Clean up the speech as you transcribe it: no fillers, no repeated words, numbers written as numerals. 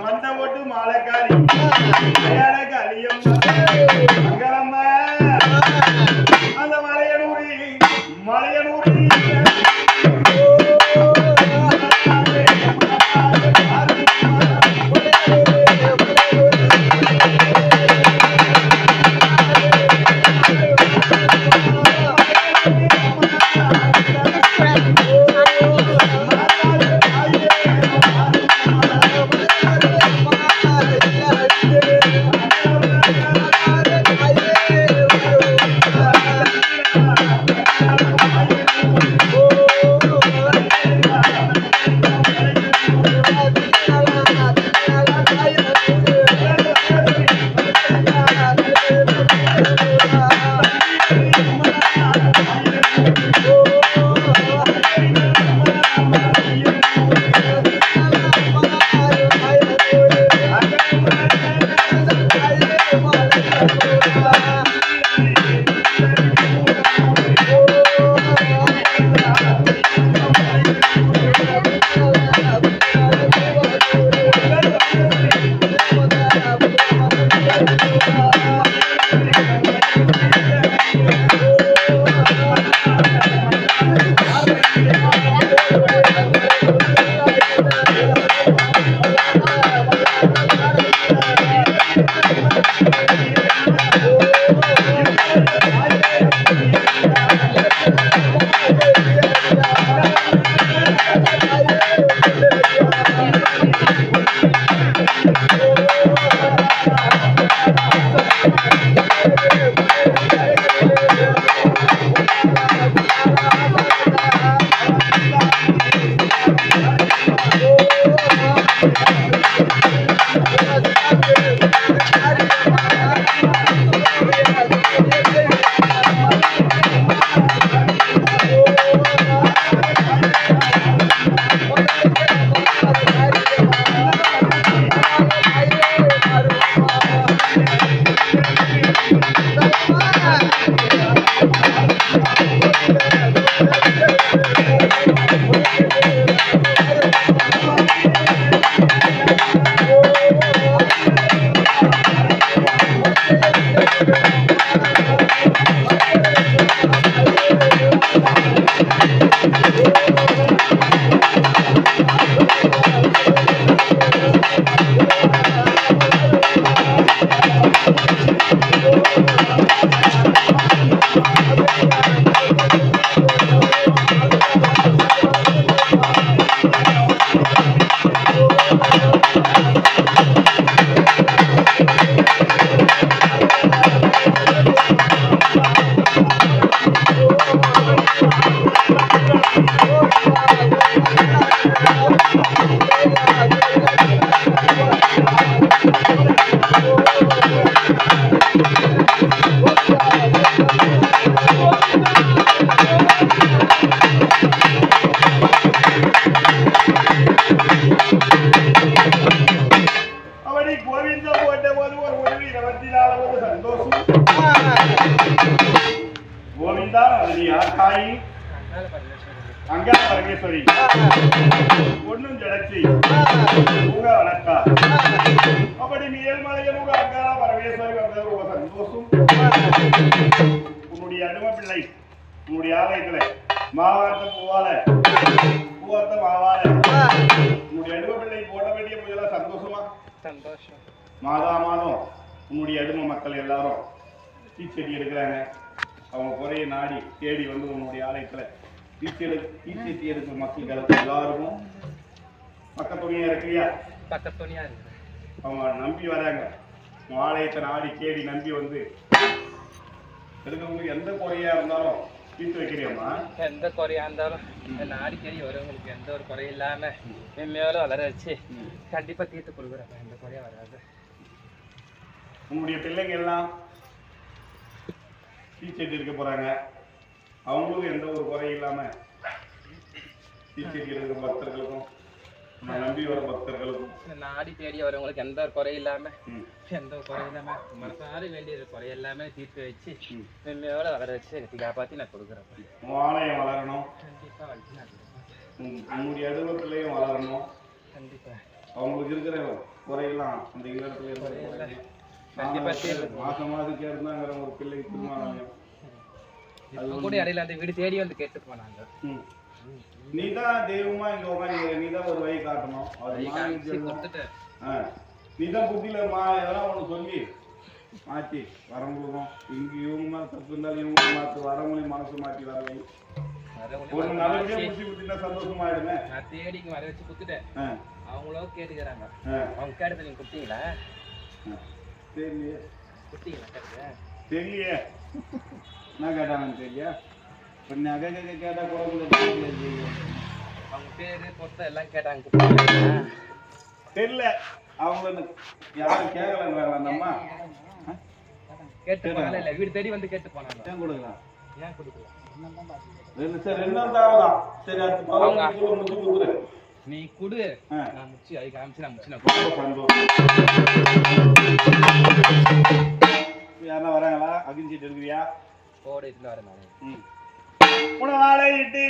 மண்டை போட்டு மாலைக்காரி அழியம் அங்கலம்மா அந்த மலையனூரி गोविंदा ताई अंगा परमेश्वरी ஒண்ணும் ஜடச்சி உங்க வணக்கா அப்படி மேல்மலையனூர் அங்கா பரமேஸ்வரி வந்த ஒரு சந்தோஷம் உன்னுடைய அடிமை பிள்ளை உன்னுடைய ஆலயத்துல மாவார்த்த பூவார்த்த மாவால உன்னுடைய அடிமை பிள்ளை போட வேண்டிய பூஜைல சந்தோஷமா சந்தோஷம் மாதா மாதம் உன்னுடைய அடிமை மக்கள் எல்லாரும் தீச்செடி எடுக்கிறாங்க அவங்க குறைய நாடி தேடி வந்து உன்னுடைய ஆலயத்துல தீச்செடி எடுக்கிற மக்களுக்கு எல்லாருக்கும் பக்கத்துணையா இருக்குல்லையா பக்கத்துணையா இருக்கு அவங்க நம்பி வராங்க ஆலயத்தை நாடி தேடி நம்பி வந்து எடுக்கிறவங்களுக்கு எந்த குறையா இருந்தாலும் தீர்த்து வைக்கிறியம்மா எந்த குறையா இருந்தாலும் நாடி தேடி வரவங்களுக்கு எந்த ஒரு குறையும் இல்லாம மென்மேலும் வளர வச்சு கண்டிப்பா தீர்த்து கொடுக்குறாங்க எந்த குறையா வராது உன்னுடைய பிள்ளைங்க எல்லாம் தீச்செடி இருக்க போறாங்க அவங்களுக்கும் எந்த ஒரு குறையும் இல்லாம தீச்செடி இருக்கிற பக்தர்களுக்கும் நம்பி வர பக்தர்களுக்கும் நாடி தேடி வரவங்களுக்கு எந்த ஒரு குறையும் இல்லாம எந்த ஒரு குறையும் இல்லாம மனசார வேண்டிய குறை எல்லாமே தீர்த்து வச்சு மென்மையோட வளர வச்சு எனக்கு காப்பாத்தி நான் கொடுக்குறேன் ஆலயம் வளரணும் கண்டிப்பா உன்னுடைய அலுவலகத்திலையும் வளரணும் கண்டிப்பா அவங்களுக்கு இருக்கிற குறையெல்லாம் அந்த இல்லத்துல மாசம் மாதம் கேட்டுதாங்கிற ஒரு பிள்ளைக்கு திருமணம் கூட இடையில அந்த வீடு தேடி வந்து கேட்டு போனாங்க. நீதான் தெய்வமா இங்க உட்காந்து நீதான் ஒரு வழி காட்டணும். நீதான் புத்தியில எதனா ஒண்ணு சொல்லி மாத்தி வரவங்களுக்கும் இங்க இவங்க மேல தப்பு இருந்தாலும் இவங்க மாத்து வரவங்களையும் மனசு மாத்தி வரவை ஒரு நல்லபடியா முடிச்சு கொடுத்தீங்கன்னா சந்தோஷமாயிடுமே. நான் தேடிக்கு வர வச்சு குத்துட்டேன். அவங்களோ கேட்டுக்கிறாங்க. அவங்க கேட்டதை நீங்க குடுத்தீங்களா? தெரியலையே. குடுத்தீங்களா? தெரியலையே. என்ன கேட்டாங்கன்னு தெரியல. இப்போ நகை கேட்டா கூட அவங்க பேரு பொறுத்த எல்லாம் கேட்டாங்க. தெரியல. அவங்கள யாரும் கேட்கலன்றாங்க அந்த அம்மா. கேட்டு போனால இல்ல வீடு தேடி வந்து கேட்டு போனாங்க. ஏன் கொடுக்கலாம்? ஏன் கொடுக்கலாம்? சரி ரெண்டாவது சரி அது முடிச்சு கொடுக்குறேன். நீ குடு நான் முச்சி ஐ காமிச்சு நான் முச்சி நான் யாரா வராங்களா? அகிஞ்சிட்டு இருக்கிறியா? போட இதுல வரேன் நான். உன வாழையிட்டு